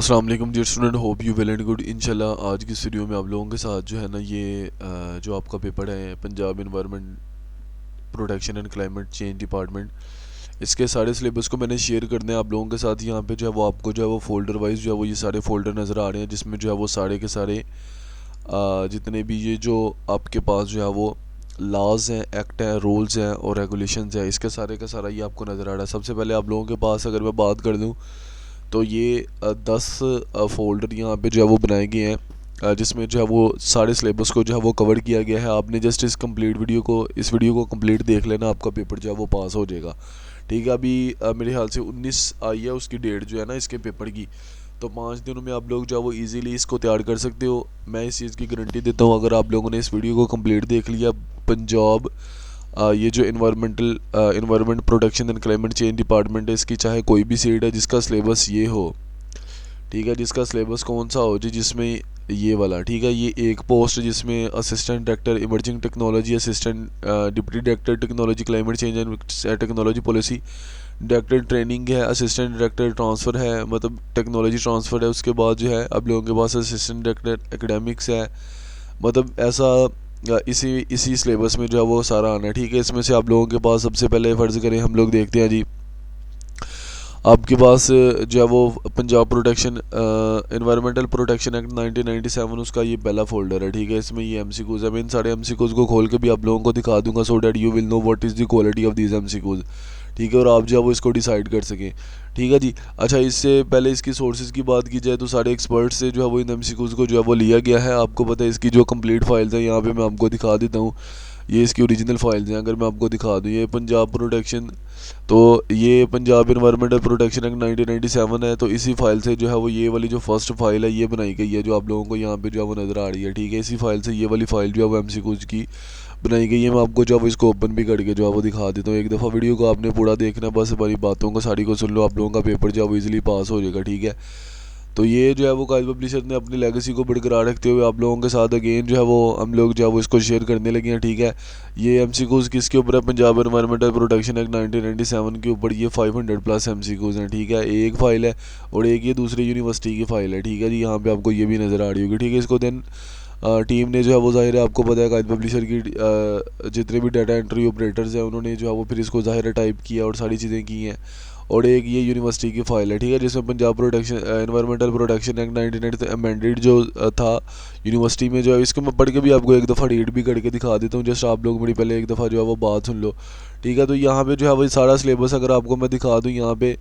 अस्सलाम वालेकुम dear student, hope you well and good. इंशाल्लाह आज की इस वीडियो में आप लोगों के साथ जो है ना ये जो आपका पेपर है Punjab environment protection and climate change department, इसके सारे सिलेबस को मैंने शेयर करने हैं आप लोगों के साथ। यहाँ पे जो है वो आपको जो है वो फोल्डर वाइज जो है वो ये सारे फोल्डर नज़र आ रहे हैं, जिसमें जो है वो सारे के सारे जितने भी ये जो आपके पास जो है वो लॉज हैं, एक्ट हैं, रूल्स हैं और रेगुलेशंस हैं, इसके सारे का सारा ये आपको नज़र आ रहा है। सबसे पहले आप लोगों के पास अगर मैं बात कर दूँ तो ये 10 फोल्डर यहाँ पे जो है वो बनाए गए हैं, जिसमें जो है वो सारे सिलेबस को जो है वो कवर किया गया है। आपने जस्ट इस वीडियो को कंप्लीट देख लेना, आपका पेपर जो है वो पास हो जाएगा। ठीक है, अभी मेरे ख्याल से 19 आई है उसकी डेट जो है ना इसके पेपर की, तो 5 दिनों में आप लोग जो है वो ईज़िली इसको तैयार कर सकते हो। मैं इस चीज़ की गारंटी देता हूँ, अगर आप लोगों ने इस वीडियो को कंप्लीट देख लिया, पंजाब ये जो environment protection and climate change department है, इसकी चाहे कोई भी सीट है जिसका सिलेबस ये हो, ठीक है, जिसका सिलेबस कौन सा हो जी, जिसमें ये वाला, ठीक है, ये एक पोस्ट जिसमें assistant director emerging technology, assistant deputy director technology climate change and technology policy, director training है, असिस्टेंट डायरेक्टर ट्रांसफ़र है, मतलब टेक्नोलॉजी ट्रांसफ़र है। उसके बाद जो है अब लोगों के पास असिस्टेंट डायरेक्टर एकेडमिक्स है, मतलब ऐसा इसी सिलेबस में जो है वो सारा आना है। ठीक है, इसमें से आप लोगों के पास सबसे पहले फ़र्ज़ करें हम लोग देखते हैं जी, आपके पास जो है वो Punjab protection environmental protection act 1997 उसका ये पहला फोल्डर है। ठीक है, इसमें ये एमसीक्यूज़ है। मैं इन सारे एमसीक्यूज़ को खोल के भी आप लोगों को दिखा दूंगा, so that you will know what is the quality of these MCQs. ठीक है, और आप जो है वो इसको डिसाइड कर सकें। ठीक है जी। अच्छा, इससे पहले इसकी सोर्सेज की बात की जाए तो सारे एक्सपर्ट से जो है वो इन एमसीक्यूज़ को जो है वो लिया गया है। आपको पता है इसकी जो कंप्लीट फाइल्स हैं, यहाँ पे मैं आपको दिखा देता हूँ, ये इसकी ओरिजिनल फाइल्स हैं। अगर मैं आपको दिखा दूँ, ये पंजाब प्रोटेक्शन, तो ये पंजाब इन्वायरमेंटल प्रोटेक्शन एक्ट 1997 है, तो इसी फाइल से जो है वो ये वाली जो फर्स्ट फाइल है ये बनाई गई है, जो आप लोगों को यहाँ पे जो है वो नज़र आ रही है। ठीक है, इसी फाइल से ये वाली फाइल जो है वो एमसीक्यूज़ की बनाई गई है। मैं आपको जो है वो इसको ओपन भी करके जो है वो दिखा देता हूँ। एक दफ़ा वीडियो को आपने पूरा देखना, बस हमारी बातों को सारी को सुन लो, आप लोगों का पेपर जो है वो ईजिली पास हो जाएगा। ठीक है, तो ये जो है वो काइल पब्लिशर ने अपनी लेगेसी को बरकरार रखते हुए आप लोगों के साथ अगेन जो है वो हम लोग जो है वो इसको शेयर करने लगे हैं। ठीक है, ये एमसीक्यूज़ किसके ऊपर है? पंजाब एनवायरमेंटल प्रोटेक्शन एक्ट 1997 के ऊपर ये 500 प्लस एमसीक्यूज़ हैं। ठीक है, एक फ़ाइल है और एक ये दूसरी यूनिवर्सिटी की फ़ाइल है। ठीक है जी, यहाँ पे आपको ये भी नज़र आ रही होगी। ठीक है, इसको देन टीम ने जो है वो ज़ाहिर है आपको पता है काइल पब्लिशर की जितने भी डाटा एंट्री ऑपरेटर्स हैं उन्होंने जो है वो फिर इसको ज़ाहिर टाइप किया और सारी चीज़ें की हैं। और एक ये यूनिवर्सिटी की फ़ाइल है। ठीक है, जिसमें Punjab protection environmental protection act 1990 amended जो था यूनिवर्सिटी में, जो है इसको मैं पढ़ के भी आपको एक दफ़ा रीड भी करके दिखा देता हूँ, जस्ट आप लोग मेरी पहले एक दफ़ा जो है वो बात सुन लो। ठीक है, तो यहाँ पे जो है वो सारा सिलेबस अगर आपको मैं दिखा दूँ, यहाँ पे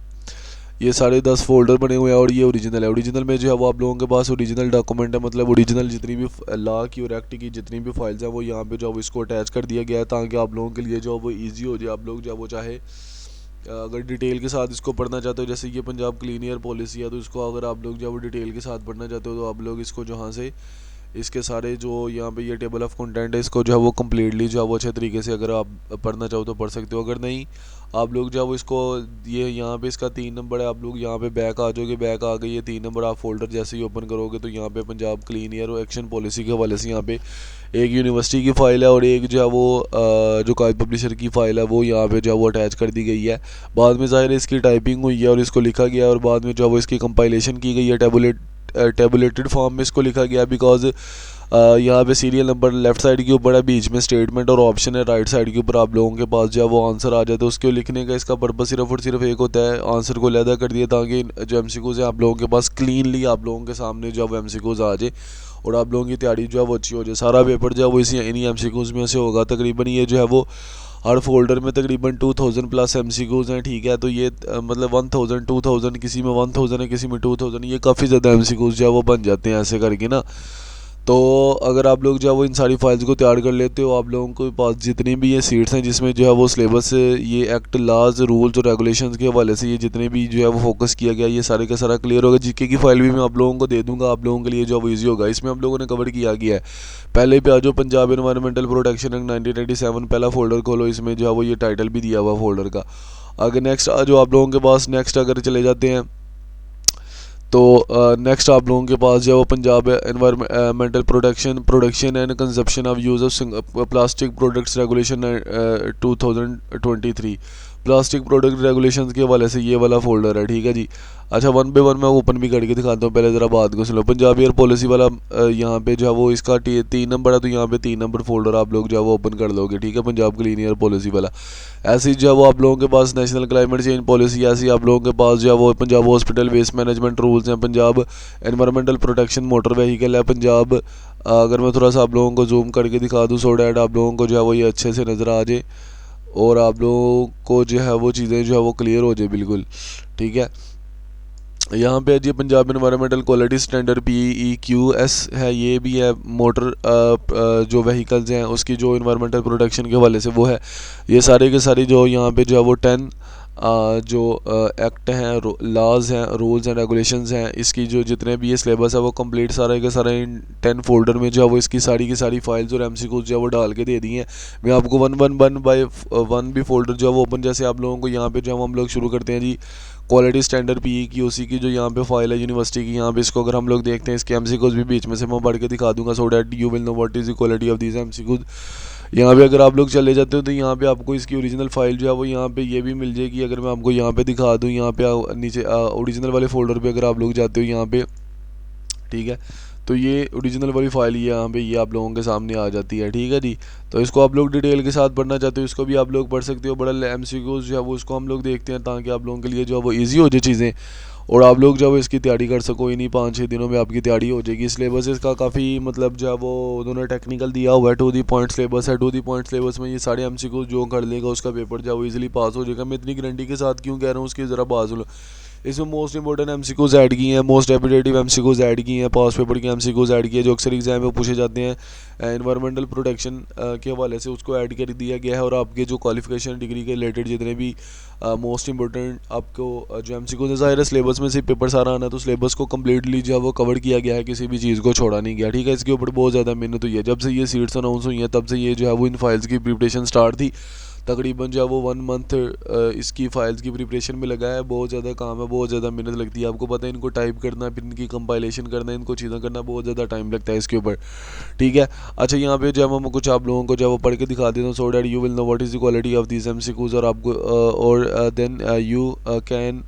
ये सारे 10 फोल्डर बने हुए हैं और ये ओरिजिनल है। ओरिजिनल में जो है वो आप लोगों के पास ओरिजिनल डॉक्यूमेंट है, मतलब ओरिजिनल जितनी भी लॉ की और एक्ट की जितनी भी फाइल्स हैं वो यहाँ पे जो है वो इसको अटैच कर दिया गया है, ताकि आप लोगों के लिए जो है वो ईजी हो जाए। आप लोग जो है वो चाहे अगर डिटेल के साथ इसको पढ़ना चाहते हो, जैसे ये पंजाब क्लीन एयर पॉलिसी है, तो इसको अगर आप लोग जो है वो डिटेल के साथ पढ़ना चाहते हो तो आप लोग इसको जहाँ से इसके सारे जो यहाँ पे ये टेबल ऑफ कंटेंट है, इसको जो है वो कम्प्लीटली जो है वो अच्छे तरीके से अगर आप पढ़ना चाहो तो पढ़ सकते हो। अगर नहीं, आप लोग जो है वो इसको ये यहाँ पे इसका 3 नंबर है, आप लोग यहाँ पे बैक आ जाओगे, बैक आ गई ये 3 नंबर आप फोल्डर जैसे ही ओपन करोगे तो यहाँ पे पंजाब क्लीन एयर और एक्शन पॉलिसी के हवाले से यहाँ पे एक यूनिवर्सिटी की फ़ाइल है और एक जो है वो जो काइल पब्लिशर की फ़ाइल है वो यहाँ पे जो है वो अटैच कर दी गई है। बाद में ज़ाहिर है इसकी टाइपिंग हुई है और इसको लिखा गया है और बाद में जो है वो इसकी कंपाइलेशन की गई है, टेबुलेटेड फॉर्म में इसको लिखा गया, बिकॉज यहाँ पे सीरियल नंबर लेफ्ट साइड के ऊपर है, बीच में स्टेटमेंट और ऑप्शन है राइट साइड के ऊपर, आप लोगों के पास जो है वो आंसर आ जाए, तो उसको लिखने का इसका पर्पस सिर्फ और सिर्फ एक होता है, आंसर को लहदा कर दिया ताकि जो एमसीक्यूज़ है आप लोगों के पास क्लीनली आप लोगों के सामने जो है वो एमसीक्यूज़ आ जाए और आप लोगों की तैयारी जो है वो अच्छी हो जाए। सारा पेपर जो है वो इन्हीं एमसीक्यूज़ में से होगा। तकरीबन ये जो है वो हर फोल्डर में तकरीबन 2000 प्लस एमसीक्यूज़ हैं। ठीक है, तो ये मतलब 1000 2000, किसी में 1000 है, किसी में 2000, ये काफ़ी ज़्यादा एमसीक्यूज़ जो है वो बन जाते हैं ऐसे करके ना। तो अगर आप लोग जो है वो इन सारी फाइल्स को तैयार कर लेते हो, आप लोगों के पास जितनी भी ये सीट्स हैं जिसमें जो है वो सिलेबस ये एक्ट लॉज रूल्स और रेगुलेशंस के हवाले से ये जितने भी जो है वो फोकस किया गया, ये सारे का सारा क्लियर होगा। जीके की फाइल भी मैं आप लोगों को दे दूंगा, आप लोगों के लिए जो है वो ईजी होगा। इसमें आप लोगों ने कवर किया गया है। पहले पे आ जाओ, पंजाब एनवायरमेंटल प्रोटेक्शन एक्ट 1997 पहला फोल्डर खोलो, इसमें जो है वो ये टाइटल भी दिया हुआ फोल्डर का। अगर नेक्स्ट आ जाओ आप लोगों के पास, नेक्स्ट अगर चले जाते हैं तो नेक्स्ट आप लोगों के पास जो है वो Punjab environmental production and consumption of use of plastic products regulation 2023 plastic product regulations के हवाले से ये वाला फोल्डर है, ठीक है जी। अच्छा, वन बाय वन मैं ओपन भी करके दिखाता हूँ, पहले ज़रा बात को सुनो। पंजाब एयर पॉलिसी वाला यहाँ पे जो है वो इसका 3 नंबर है, तो यहाँ पे 3 नंबर फोल्डर आप लोग जो है वो ओपन कर लोगे, ठीक है, पंजाब क्लीन एयर पॉलिसी वाला। ऐसे ही जो है वो आप लोगों के पास नेशनल क्लाइमेट चेंज पॉलिसी, ऐसी आप लोगों के पास जो है वो Punjab hospital waste management rules हैं, Punjab environmental protection motor vehicle है, पंजाब अगर मैं थोड़ा सा आप लोगों को जूम करके दिखा दूँ सो डैट आप लोगों को जो है वो ये अच्छे से नज़र आ जाए और आप लोगों को जो है वो चीज़ें जो है वो क्लियर हो जाए बिल्कुल, ठीक है। यहाँ पे जी Punjab environmental quality standard PEQS है, ये भी है मोटर जो व्हीकल्स हैं उसकी जो इन्वायरमेंटल प्रोटेक्शन के हवाले से वो है। ये सारे के सारे जो यहाँ पे जो है वो 10 जो एक्ट हैं, लॉज हैं, रूल्स एंड रेगुलेशंस हैं, इसकी जो जितने भी ये सिलेबस है वो कंप्लीट सारे के सारे इन 10 फोल्डर में जो है वो इसकी सारी की सारी फाइल्स और MCQs जो है वो डाल के दे दी हैं। मैं आपको वन बाय वन भी फोल्डर जो है वो ओपन, जैसे आप लोगों को यहाँ पे जो हम लोग शुरू करते हैं जी क्वालिटी स्टैंडर्ड PEQC की जो यहाँ पे फाइल है यूनिवर्सिटी की, यहाँ पे इसको अगर हम लोग देखते हैं इसके MCQs भी बीच में से मैं बढ़ के दिखा दूंगा so that you will know what is the quality of this MCQs। यहाँ पे अगर आप लोग चले जाते हो तो यहाँ पे आपको इसकी ओरिजिनल फाइल जो है वो यहाँ पे ये भी मिल जाएगी। अगर मैं आपको यहाँ पे दिखा दूँ, यहाँ पे नीचे ओरिजिनल वाले फोल्डर पे अगर आप लोग जाते हो यहाँ पे, ठीक है, तो ये ओरिजिनल वाली फाइल यहाँ पे ये आप लोगों के सामने आ जाती है, ठीक है जी। तो इसको आप लोग डिटेल के साथ पढ़ना चाहते हो इसको भी आप लोग पढ़ सकते हो। बड़ा MCQs जो है वो इसको हम लोग देखते हैं ताकि आप लोगों के लिए जो है वो ईजी हो जाए चीज़ें और आप लोग जो है इसकी तैयारी कर सको। इन्हीं 5-6 दिनों में आपकी तैयारी हो जाएगी। सिलेबस इसका काफ़ी मतलब जो है वो उन्होंने टेक्निकल दिया हुआ है, टू दी पॉइंट सिलेबस है। टू दी पॉइंट सिलेबस में ये सारे MCQs जो कर लेगा उसका पेपर जो है वो ईजिली पास हो जाएगा। मैं इतनी गारंटी के साथ क्यों कह रहा हूँ उसकी ज़रा बात सुनो। इसमें मोस्ट इंपॉर्टेंट MCQs ऐड की हैं, मोस्ट रेपिटेटिव MCQs ऐड की हैं, पास पेपर के MCQs ऐड किए जो अक्सर एग्जाम में पूछे जाते हैं। एनवायरमेंटल प्रोटेक्शन के हवाले से उसको ऐड कर दिया गया है और आपके जो क्वालिफिकेशन डिग्री के रिलेटेड जितने भी मोस्ट इंपॉर्टेंट आपको जो MCQs है, ज़ाहिर है सिलेबस में से पेपर सारा आना तो सिलेबस को कम्प्लीटली जो है वो कवर किया गया है, किसी भी चीज़ को छोड़ा नहीं गया, ठीक है। इसके ऊपर बहुत ज़्यादा मेहनत हुई है। जब से ये सीट्स अनाउंस हुई हैं तब से ये जो है वो इन फाइल्स की प्रिपरेशन स्टार्ट थी। तकरीबन जो है वो 1 मंथ इसकी फ़ाइल्स की प्रिपरेशन में लगा है। बहुत ज़्यादा काम है, बहुत ज़्यादा मेहनत लगती है। आपको पता है इनको टाइप करना, फिर इनकी कंपाइलेशन करना, इनको चीज़ें करना, बहुत ज़्यादा टाइम लगता है इसके ऊपर, ठीक है। अच्छा, यहाँ पे जो है मैं कुछ आप लोगों को जो है वो पढ़ के दिखा देता हूँ so that you will know what is the quality of this MCQs और आपको और देन यू कैन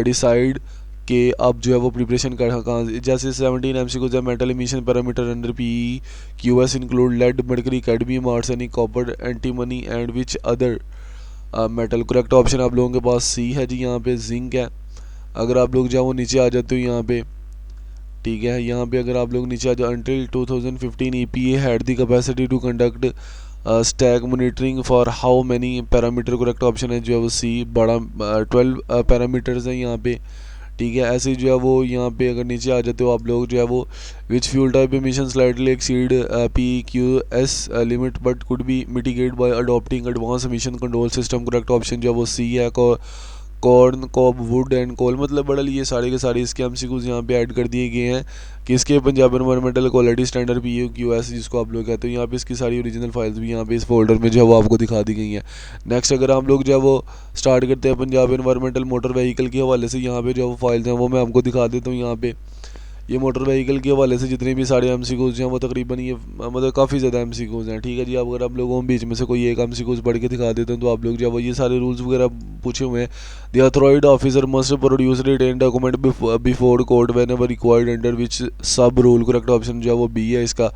डिसाइड कि आप जो है वो प्रिपरेशन कर कहाँ से। जैसे 17 MCQs है, metal emission parameter under PEQS include lead, mercury, cadmium, arsenic, copper, antimony and which other metal. Correct option आप लोगों के पास सी है जी। यहाँ पे जिंक है। अगर आप लोग जाओ वो नीचे आ जाते हो यहाँ पे, ठीक है, यहाँ पे अगर आप लोग नीचे आ जाओ until 2015 EPA had the capacity to conduct stack monitoring for how many parameter. Correct option है जो है वो सी, बड़ा 12 पैरामीटर्स हैं यहाँ पे, ठीक है। ऐसे जो है वो यहाँ पे अगर नीचे आ जाते हो आप लोग जो है वो which fuel type emission slightly exceed PEQS limit but could be mitigated by adopting advance emission control system. Correct option जो है वो सी है। Corn, cob, wood and coal, मतलब बड़ा ये सारे के सारे इसके MCQs यहाँ पे ऐड कर दिए गए हैं कि इसके Punjab environmental quality standard PEQS जिसको आप लोग कहते हो, यहाँ पे इसकी सारी ओरिजिनल फाइल्स भी यहाँ पे इस फोल्डर में जो है वो आपको दिखा दी गई हैं। नेक्स्ट अगर आप लोग जो है वो स्टार्ट करते हैं पंजाब एनवायरमेंटल मोटर व्हीकल के हवाले से, यहाँ पे जो है वो फाइल्स हैं वो मैं आपको दिखा देता हूँ। यहाँ पे ये मोटर व्हीकल के हवाले से जितने भी सारे MCQs हैं वो तकरीबन ये मतलब काफ़ी ज़्यादा MCQs हैं, ठीक है जी। अगर आप लोगों बीच में से कोई एक MCQs पढ़ के दिखा देते हैं तो आप लोग जो है वो ये सारे रूल्स वगैरह पूछे हुए हैं। The authorised officer must produce written document before court whenever required under which sub rule. Correct option जो है वो बी है इसका,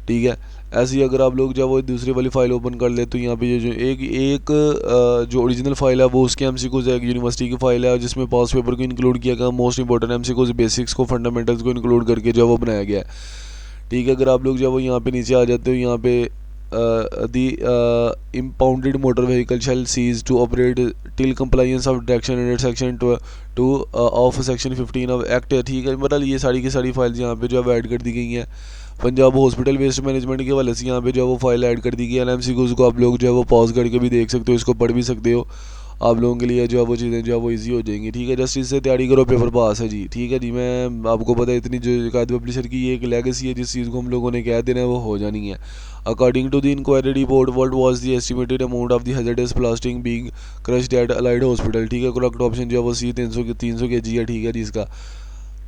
ठीक है। ऐसे ही अगर आप लोग जो है वो दूसरी वाली फाइल ओपन कर ले तो यहाँ पे ये जो एक जो ओरिजिनल फाइल है वो उसके MCQs है, एक यूनिवर्सिटी की फाइल है जिसमें पास पेपर को इंक्लूड किया गया, मोस्ट इंपॉर्टेंट MCQs, बेसिक्स को, फंडामेंटल्स को इंक्लूड करके जो है वो बनाया गया है, ठीक है। अगर आप लोग जो है वो यहाँ पे नीचे आ जाते हो, यहाँ पे the impounded motor vehicle shall cease to operate till compliance of direction under section 2 of section 15 of act है, ठीक है। मतलब ये सारी की सारी फाइल्स यहाँ पे जो है ऐड कर दी गई हैं। पंजाब हॉस्पिटल वेस्ट मैनेजमेंट के हवाले से यहाँ पे जो है वो फाइल ऐड कर दी गई है। MCQs को आप लोग जो है वो पॉज करके भी देख सकते हो, इसको पढ़ भी सकते हो। आप लोगों के लिए जो है वो चीज़ें जो है वो ईजी हो जाएंगी, ठीक है। जस्ट इससे तैयारी करो, पेपर पास है जी, ठीक है जी। मैं आपको पता है इतनी जो कायद पब्लिशर की ये एक लेगेसी है, जिस चीज़ को हम लोगों ने कह देना है वो हो जानी है। According to the inquiry report what was the estimated amount of the hazardous plastic being crushed at allied hospital, ठीक है। करेक्ट ऑप्शन जो है वो सी 300 kg है, ठीक है जी इसका,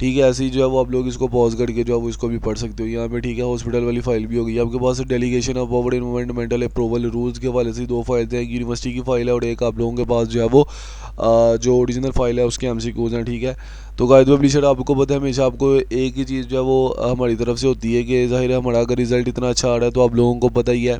ठीक है। ऐसे ही जो है वो आप लोग इसको पॉज करके जो है वो इसको भी पढ़ सकते हो यहाँ पे, ठीक है। हॉस्पिटल वाली फाइल भी होगी आपके पास। Delegation of power environmental approval rules के हवाले से 2 फाइल्स हैं, एक यूनिवर्सिटी की फ़ाइल है और एक आप लोगों के पास जो है वो जो ओरिजिनल फाइल है उसके MCQs हैं, ठीक है। तो गाइस पब्लिशर आपको पता है हमेशा आपको एक ही चीज़ जो है वो हमारी तरफ से होती है कि ज़ाहिर है हमारा अगर रिज़ल्ट इतना अच्छा आ रहा है तो आप लोगों को पता ही है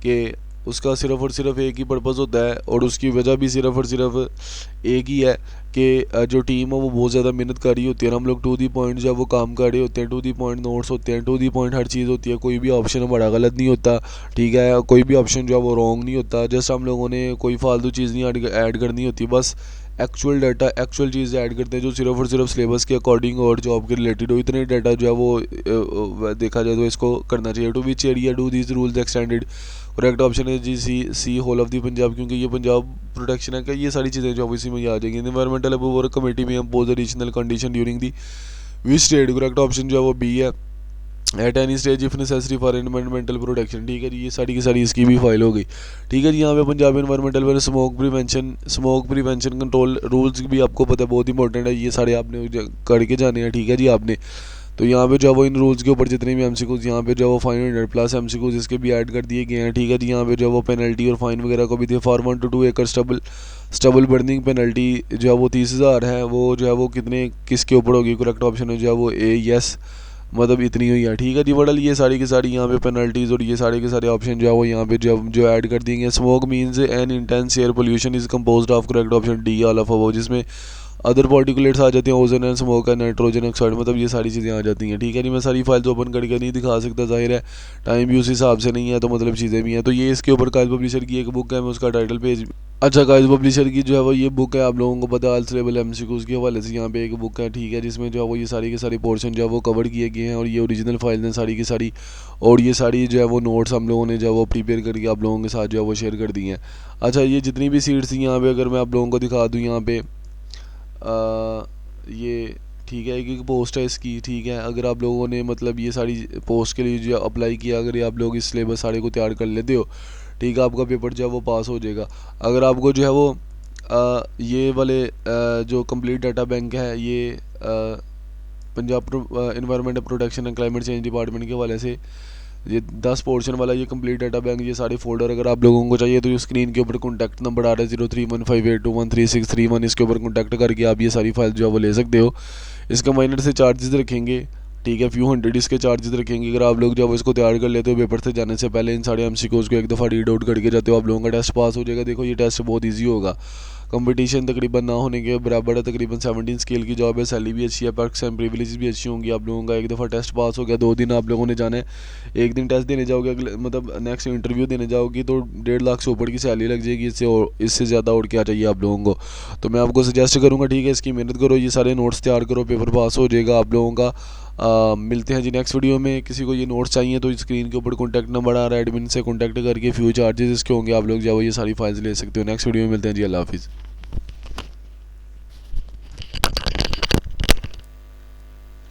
कि उसका सिर्फ़ और सिर्फ एक ही पर्पज़ होता है, और उसकी वजह भी सिर्फ़ और सिर्फ एक ही है कि जो टीम है वो बहुत ज़्यादा मेहनत कर रही होती है, हम लोग टू दी पॉइंट जो है वो काम कर रहे होते हैं, टू दी पॉइंट नोट्स होते हैं, टू दी पॉइंट हर चीज़ होती है, कोई भी ऑप्शन हमारा गलत नहीं होता, ठीक है। कोई भी ऑप्शन जो है वो रॉन्ग नहीं होता। जस्ट हम लोगों ने कोई फालतू चीज़ नहीं ऐड करनी होती, बस एक्चुअल डाटा एक्चुअल चीज़ें ऐड करते हैं जो सिर्फ और सिर्फ सिलेबस के अकॉर्डिंग और जॉब के रिलेटेड हो। इतने डाटा जो है वो देखा जाए तो इसको करना चाहिए। To which area do these rules extended, correct option है जी C whole of the Punjab, क्योंकि ये पंजाब प्रोटेक्शन है क्या, ये सारी चीज़ें जो इसी में आ जाएंगी। इन्वायरमेंटल अप्रूवल कमेटी में impose additional condition during the which state, correct option जो है वो बी है। At any stage if necessary for environmental protection, ठीक है जी। ये सारी की सारी इसकी भी फाइल हो गई, ठीक है जी। यहाँ पे पंजाब एनवायरमेंटल में स्मोक प्रिवेंशन कंट्रोल रूल्स भी आपको पता है बहुत इंपॉर्टेंट है, ये सारे आपने करके जाने हैं, ठीक है जी आपने। तो यहाँ पे जो है वो इन रूल्स के ऊपर जितने भी MCQs यहाँ पे जो है वो 500+ MCQs इसके भी ऐड कर दिए गए हैं, ठीक है जी। यहाँ पे जो है वो पेनल्टी और फाइन वगैरह को भी थे। फॉर 1 to 2 एकड़ स्टबल बर्निंग पेनल्टी जो है वो 30,000 है, वो जो है वो कितने किसके ऊपर होगी, करेक्ट ऑप्शन है जो है वो ए यस, मतलब इतनी हुई है, ठीक है जी। बड़ल ये सारी की सारी यहाँ पे पेनल्टीज़ और ये सारे के सारे ऑप्शन जो है वो यहाँ पे जो ऐड कर दिए गए। Smoke means N intense air pollution is compose of, correct option D all of above, जिसमें अदर पार्टिकुलेट्स आ जाते हैं, ozone and smoke and nitrogen oxide, मतलब ये सारी चीज़ें आ जाती हैं, ठीक है जी। मैं सारी फाइल्स ओपन करके नहीं दिखा सकता, जाहिर है टाइम भी उस हिसाब से नहीं है, तो मतलब चीज़ें भी हैं। तो ये इसके ऊपर काइल पब्लिशर की एक बुक है, मैं उसका टाइटल पेज, अच्छा काइल पब्लिशर की जो है वो ये बुक है, आप लोगों को पता है ऑल सिलेबल MCQs के हवाले से यहाँ पे एक बुक है, ठीक है, जिसमें जो है वो ये सारी के सारी पोर्शन जो है वो कवर किए गए हैं, और ये ओरिजिनल फाइल हैं सारी की सारी, और ये सारी जो है वो नोट्स हम लोगों ने जो है वो प्रिपेयर करके आप लोगों के साथ जो है वो शेयर कर दी हैं। अच्छा, ये जितनी भी सीट्स थी यहाँ पे अगर मैं आप लोगों को दिखा दूँ यहाँ पे ये, ठीक है, एक एक पोस्ट है इसकी, ठीक है। अगर आप लोगों ने मतलब ये सारी पोस्ट के लिए जो अप्लाई किया, अगर ये आप लोग इस सिलेबस सारे को तैयार कर लेते हो, ठीक है, आपका पेपर जो है वो पास हो जाएगा। अगर आपको जो है वो ये वाले जो कंप्लीट डाटा बैंक है, ये Punjab environment protection and climate change department के हवाले से ये 10 पोर्शन वाला ये कंप्लीट डाटा बैंक, ये सारे फोल्डर अगर आप लोगों को चाहिए तो ये स्क्रीन के ऊपर कॉन्टैक्ट नंबर आ रहा है 031582133631, इसके ऊपर कॉन्टैक्ट करके आप ये सारी फाइल जो है वो ले सकते हो। इसका माइनर से चार्जेस रखेंगे, ठीक है, फ्यू हंड्रेड इसके चार्जेस रखेंगे। अगर आप लोग जब इसको तैयार कर लेते हो पेपर से जाने से पहले इन सारे MCQs को एक दफ़ा रीड आउट करके जाते हो, आप लोगों का टेस्ट पास हो जाएगा। देखो ये टेस्ट बहुत ईजी होगा, कंपटीशन तकरीबन ना होने के बराबर है, तकरीबन 17 स्केल की जॉब है, सैलरी भी अच्छी है, पर्क्स एंड प्रिविलेज भी अच्छी होंगी। आप लोगों का एक दफ़ा टेस्ट पास हो गया, 2 दिन आप लोगों ने जाना है, एक दिन टेस्ट देने जाओगे, अगले मतलब नेक्स्ट इंटरव्यू देने जाओगी तो 1.5 लाख से ऊपर की सैलरी लग जाएगी। इससे ज़्यादा और क्या चाहिए आप लोगों को। तो मैं आपको सजेस्ट करूँगा, ठीक है, इसकी मेहनत करो, ये सारे नोट्स तैयार करो, पेपर पास हो जाएगा आप लोगों का। मिलते हैं जी नेक्स्ट वीडियो में। किसी को ये नोट्स चाहिए तो स्क्रीन के ऊपर कॉन्टैक्ट नंबर आ रहा है, एडमिन से कॉन्टैक्ट करके फ्यू चार्जेस इसके होंगे, आप लोग जो ये सारी फाइल्स ले सकते हो। नेक्स्ट वीडियो में मिलते हैं जी, अल्लाह हाफिज़।